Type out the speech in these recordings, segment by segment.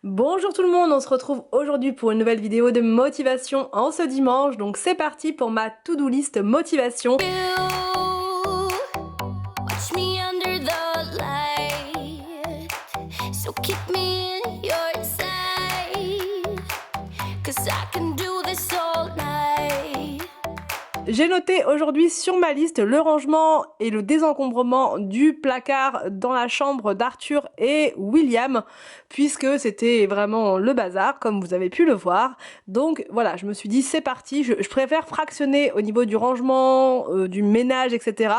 Bonjour tout le monde, on se retrouve aujourd'hui pour une nouvelle vidéo de motivation en ce dimanche. Donc c'est parti pour ma to-do list motivation. J'ai noté aujourd'hui sur ma liste le rangement et le désencombrement du placard dans la chambre d'Arthur et William, puisque c'était vraiment le bazar, comme vous avez pu le voir. Donc voilà, je me suis dit c'est parti, je préfère fractionner au niveau du rangement, du ménage, etc.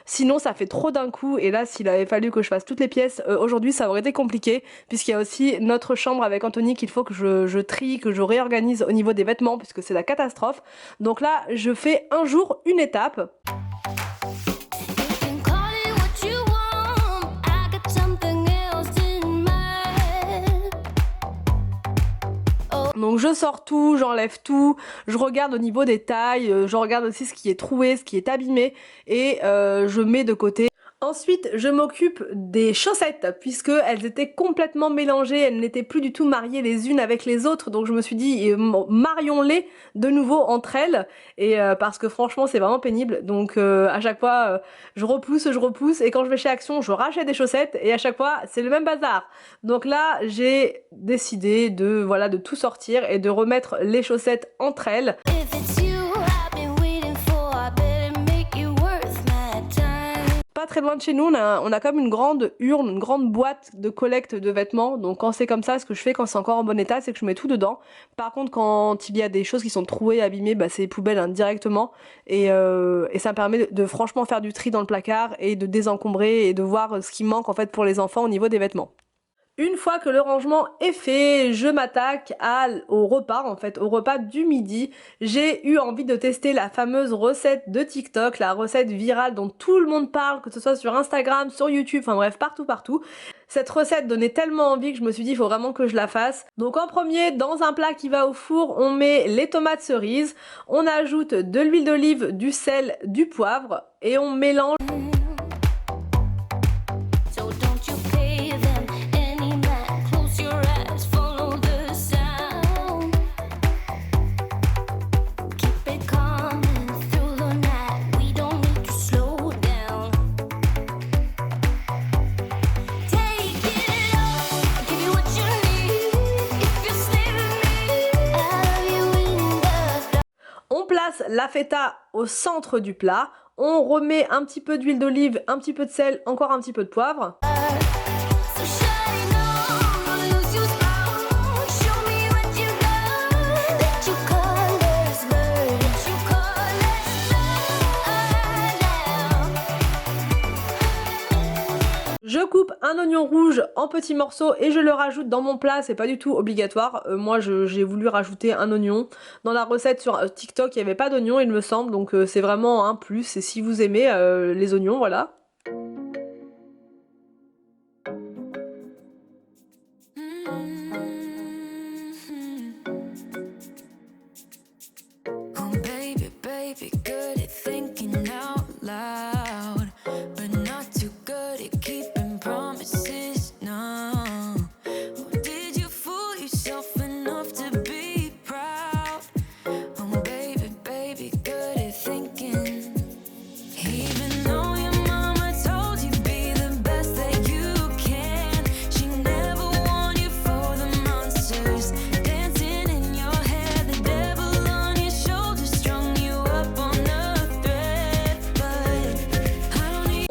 Sinon ça fait trop d'un coup, et là s'il avait fallu que je fasse toutes les pièces aujourd'hui, ça aurait été compliqué, puisqu'il y a aussi notre chambre avec Anthony qu'il faut que je trie, que je réorganise au niveau des vêtements, puisque c'est la catastrophe. Donc là je fais un jour, une étape. Donc je sors tout, j'enlève tout, je regarde au niveau des tailles, je regarde aussi ce qui est troué, ce qui est abîmé, et je mets de côté. Ensuite, je m'occupe des chaussettes, puisque elles étaient complètement mélangées, elles n'étaient plus du tout mariées les unes avec les autres, donc je me suis dit, marions-les de nouveau entre elles, et parce que franchement c'est vraiment pénible, donc à chaque fois je repousse, et quand je vais chez Action, je rachète des chaussettes, et à chaque fois c'est le même bazar. Donc là, j'ai décidé de, voilà, de tout sortir et de remettre les chaussettes entre elles. Pas très loin de chez nous, on a comme une grande urne, une grande boîte de collecte de vêtements. Donc quand c'est comme ça, ce que je fais quand c'est encore en bon état, c'est que je mets tout dedans. Par contre, quand il y a des choses qui sont trouées, abîmées, bah, c'est poubelle hein, directement. Et ça me permet de franchement faire du tri dans le placard et de désencombrer et de voir ce qui manque en fait pour les enfants au niveau des vêtements. Une fois que le rangement est fait, je m'attaque au repas, en fait, au repas du midi. J'ai eu envie de tester la fameuse recette de TikTok, la recette virale dont tout le monde parle, que ce soit sur Instagram, sur YouTube, enfin bref, partout. Cette recette donnait tellement envie que je me suis dit, il faut vraiment que je la fasse. Donc en premier, dans un plat qui va au four, on met les tomates cerises, on ajoute de l'huile d'olive, du sel, du poivre, et on mélange. On place la feta au centre du plat, on remet un petit peu d'huile d'olive, un petit peu de sel, encore un petit peu de poivre. Je coupe un oignon rouge en petits morceaux et je le rajoute dans mon plat, c'est pas du tout obligatoire. Moi j'ai voulu rajouter un oignon. Dans la recette sur TikTok il n'y avait pas d'oignon il me semble, donc c'est vraiment un plus. Et si vous aimez les oignons, voilà.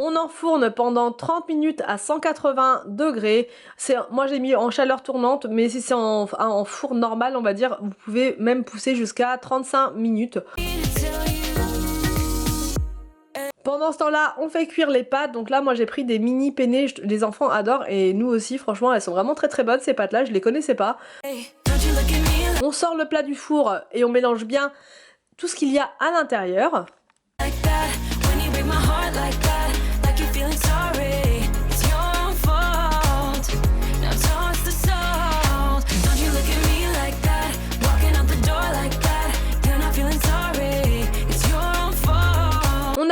On enfourne pendant 30 minutes à 180 degrés. Moi j'ai mis en chaleur tournante, mais si c'est en four normal, on va dire, vous pouvez même pousser jusqu'à 35 minutes. Pendant ce temps-là, on fait cuire les pâtes. Donc là, moi j'ai pris des mini penne, les enfants adorent et nous aussi, franchement, elles sont vraiment très bonnes ces pâtes-là, je les connaissais pas. On sort le plat du four et on mélange bien tout ce qu'il y a à l'intérieur.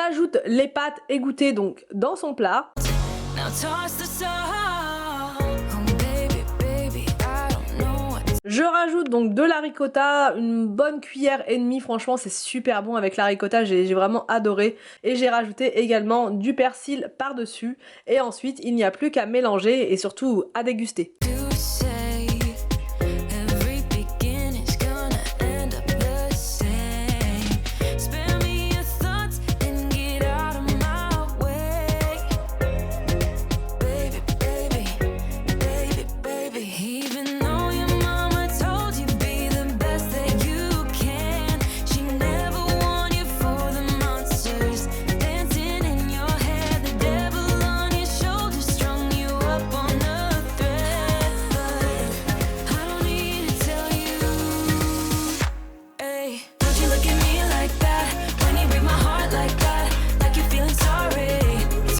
ajoute les pâtes égouttées donc dans son plat. Je rajoute donc de la ricotta, une bonne cuillère et demie, franchement c'est super bon avec la ricotta, j'ai vraiment adoré. Et j'ai rajouté également du persil par-dessus. Et ensuite il n'y a plus qu'à mélanger et surtout à déguster.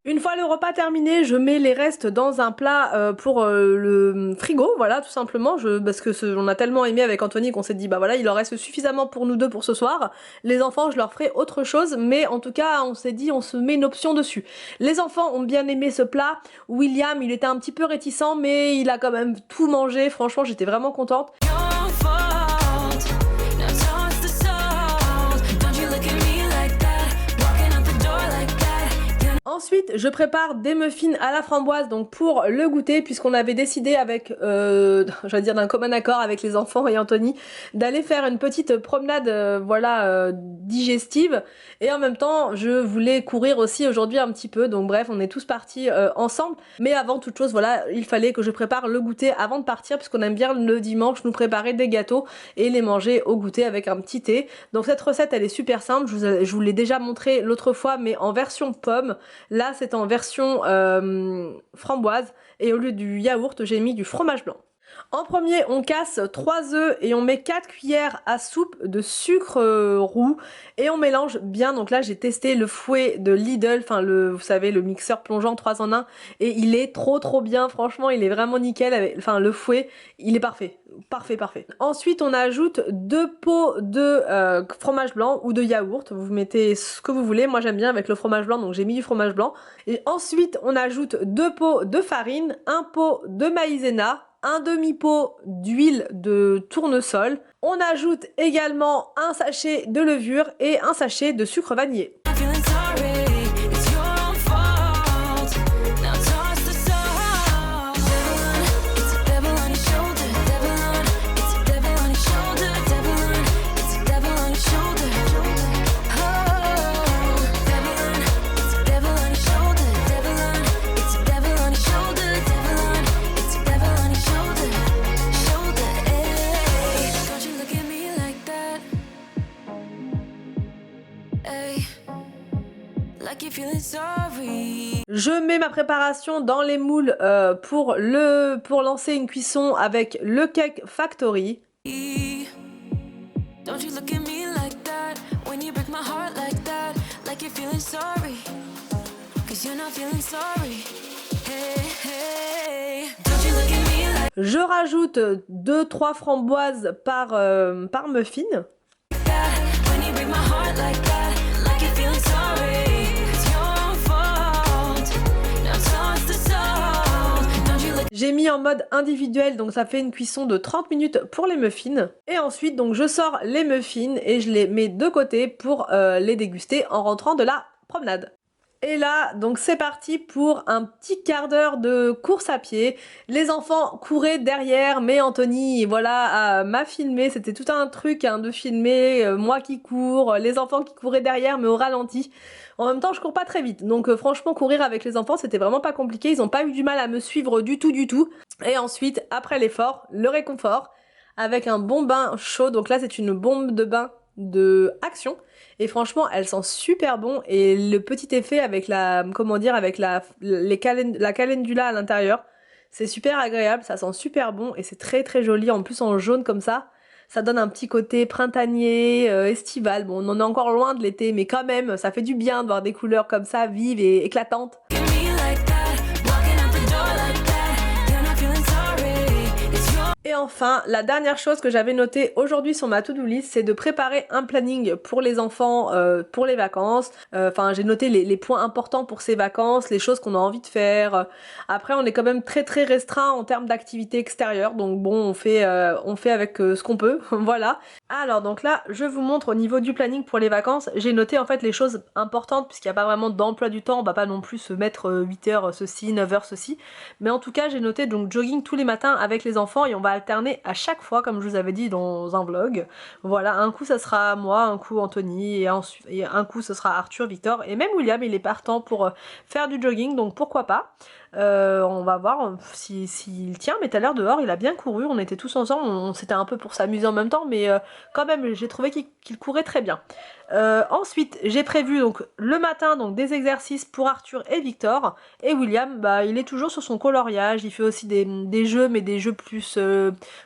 Une fois le repas terminé, je mets les restes dans un plat pour le frigo, voilà, tout simplement, parce que on a tellement aimé avec Anthony qu'on s'est dit, bah voilà, il en reste suffisamment pour nous deux pour ce soir. Les enfants, je leur ferai autre chose, mais en tout cas, on s'est dit, on se met une option dessus. Les enfants ont bien aimé ce plat. William, il était un petit peu réticent, mais il a quand même tout mangé. Franchement, j'étais vraiment contente. Ensuite, je prépare des muffins à la framboise donc pour le goûter puisqu'on avait décidé avec, j'allais dire d'un commun accord avec les enfants et Anthony, d'aller faire une petite promenade voilà, digestive et en même temps je voulais courir aussi aujourd'hui un petit peu donc bref on est tous partis ensemble mais avant toute chose voilà il fallait que je prépare le goûter avant de partir puisqu'on aime bien le dimanche nous préparer des gâteaux et les manger au goûter avec un petit thé. Donc cette recette elle est super simple, je vous l'ai déjà montré l'autre fois mais en version pomme. Là c'est en version framboise et au lieu du yaourt j'ai mis du fromage blanc. En premier on casse 3 œufs et on met 4 cuillères à soupe de sucre roux et on mélange bien. Donc là j'ai testé le fouet de Lidl, enfin vous savez le mixeur plongeant 3 en 1 et il est trop bien, franchement il est vraiment nickel, enfin le fouet il est parfait. Parfait. Ensuite on ajoute 2 pots de fromage blanc ou de yaourt, vous mettez ce que vous voulez, moi j'aime bien avec le fromage blanc donc j'ai mis du fromage blanc. Et ensuite on ajoute 2 pots de farine, 1 pot de maïzena, un demi-pot d'huile de tournesol. On ajoute également un sachet de levure et un sachet de sucre vanillé. Je mets ma préparation dans les moules pour lancer une cuisson avec le Cake Factory. Je rajoute 2-3 framboises par muffin. J'ai mis en mode individuel donc ça fait une cuisson de 30 minutes pour les muffins. Et ensuite donc je sors les muffins et je les mets de côté pour les déguster en rentrant de la promenade. Et là, donc c'est parti pour un petit quart d'heure de course à pied. Les enfants couraient derrière, mais Anthony, voilà, m'a filmé. C'était tout un truc hein, de filmer, moi qui cours, les enfants qui couraient derrière, mais au ralenti. En même temps, je cours pas très vite. Donc franchement, courir avec les enfants, c'était vraiment pas compliqué. Ils ont pas eu du mal à me suivre du tout. Et ensuite, après l'effort, le réconfort, avec un bon bain chaud. Donc là, c'est une bombe de bain de Action et franchement elle sent super bon et le petit effet avec la calendula à l'intérieur c'est super agréable, ça sent super bon et c'est très joli en plus en jaune comme ça donne un petit côté printanier, estival. Bon on en est encore loin de l'été mais quand même ça fait du bien de voir des couleurs comme ça vives et éclatantes. Et enfin, la dernière chose que j'avais notée aujourd'hui sur ma to-do list, c'est de préparer un planning pour les enfants, pour les vacances. Enfin, j'ai noté les points importants pour ces vacances, les choses qu'on a envie de faire. Après, on est quand même très restreint en termes d'activités extérieures, donc bon, on fait avec ce qu'on peut, voilà. Alors donc là, je vous montre au niveau du planning pour les vacances, j'ai noté en fait les choses importantes puisqu'il n'y a pas vraiment d'emploi du temps, on va pas non plus se mettre 8 heures ceci, 9 heures ceci, mais en tout cas j'ai noté donc jogging tous les matins avec les enfants et on va alterner à chaque fois comme je vous avais dit dans un vlog. Voilà, un coup ça sera moi, un coup Anthony et un coup ce sera Arthur, Victor et même William il est partant pour faire du jogging donc pourquoi pas. On va voir s'il tient, mais tout à l'heure dehors il a bien couru, on était tous ensemble, c'était un peu pour s'amuser en même temps, mais quand même j'ai trouvé qu'il courait très bien. Ensuite j'ai prévu donc le matin donc des exercices pour Arthur et Victor, et William bah il est toujours sur son coloriage, il fait aussi des jeux, mais des jeux plus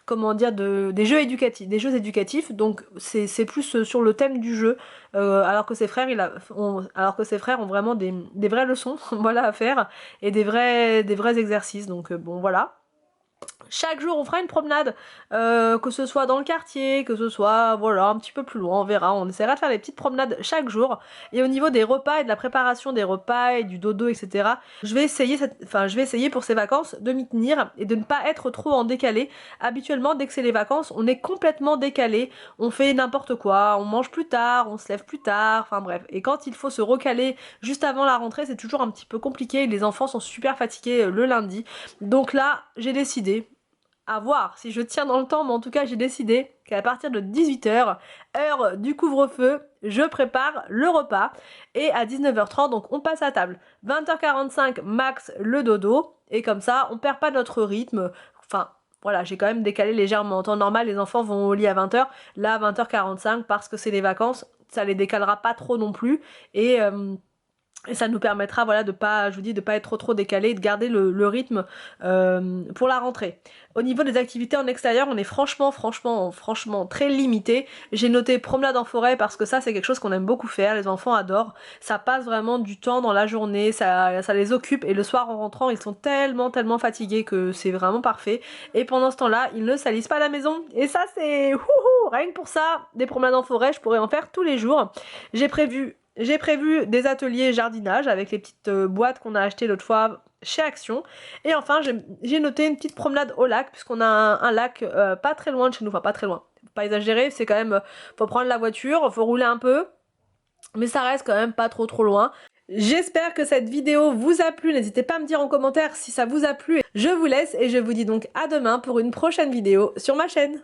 comment dire, des jeux éducatifs, donc c'est plus sur le thème du jeu, alors que ses frères ont vraiment des vraies leçons voilà à faire et des vrais exercices, donc bon voilà. Chaque jour on fera une promenade, que ce soit dans le quartier, que ce soit voilà un petit peu plus loin, on verra, on essaiera de faire des petites promenades chaque jour. Et au niveau des repas et de la préparation des repas et du dodo etc, je vais essayer pour ces vacances de m'y tenir et de ne pas être trop en décalé. Habituellement dès que c'est les vacances on est complètement décalé, on fait n'importe quoi, on mange plus tard, on se lève plus tard, enfin bref. Et quand il faut se recaler juste avant la rentrée c'est toujours un petit peu compliqué, les enfants sont super fatigués le lundi. Donc là j'ai décidé, à voir si je tiens dans le temps, mais en tout cas j'ai décidé qu'à partir de 18 h, heure du couvre-feu, je prépare le repas et à 19 h 30 donc on passe à table. 20 h 45 max le dodo et comme ça on perd pas notre rythme. Enfin voilà, j'ai quand même décalé légèrement. En temps normal les enfants vont au lit à 20 h, là à 20 h 45 parce que c'est les vacances, ça les décalera pas trop non plus et ça nous permettra voilà de pas, je vous dis, de pas être trop décalé, de garder le rythme pour la rentrée. Au niveau des activités en extérieur, on est franchement très limité. J'ai noté promenade en forêt parce que ça c'est quelque chose qu'on aime beaucoup faire, les enfants adorent. Ça passe vraiment du temps dans la journée, ça les occupe et le soir en rentrant ils sont tellement fatigués que c'est vraiment parfait. Et pendant ce temps-là, ils ne salissent pas la maison. Et ça c'est rien que pour ça, des promenades en forêt, je pourrais en faire tous les jours. J'ai prévu des ateliers jardinage avec les petites boîtes qu'on a achetées l'autre fois chez Action. Et enfin j'ai noté une petite promenade au lac puisqu'on a un lac pas très loin de chez nous, enfin pas très loin, faut pas exagérer, c'est quand même, faut prendre la voiture, faut rouler un peu, mais ça reste quand même pas trop loin. J'espère que cette vidéo vous a plu, n'hésitez pas à me dire en commentaire si ça vous a plu. Je vous laisse et je vous dis donc à demain pour une prochaine vidéo sur ma chaîne.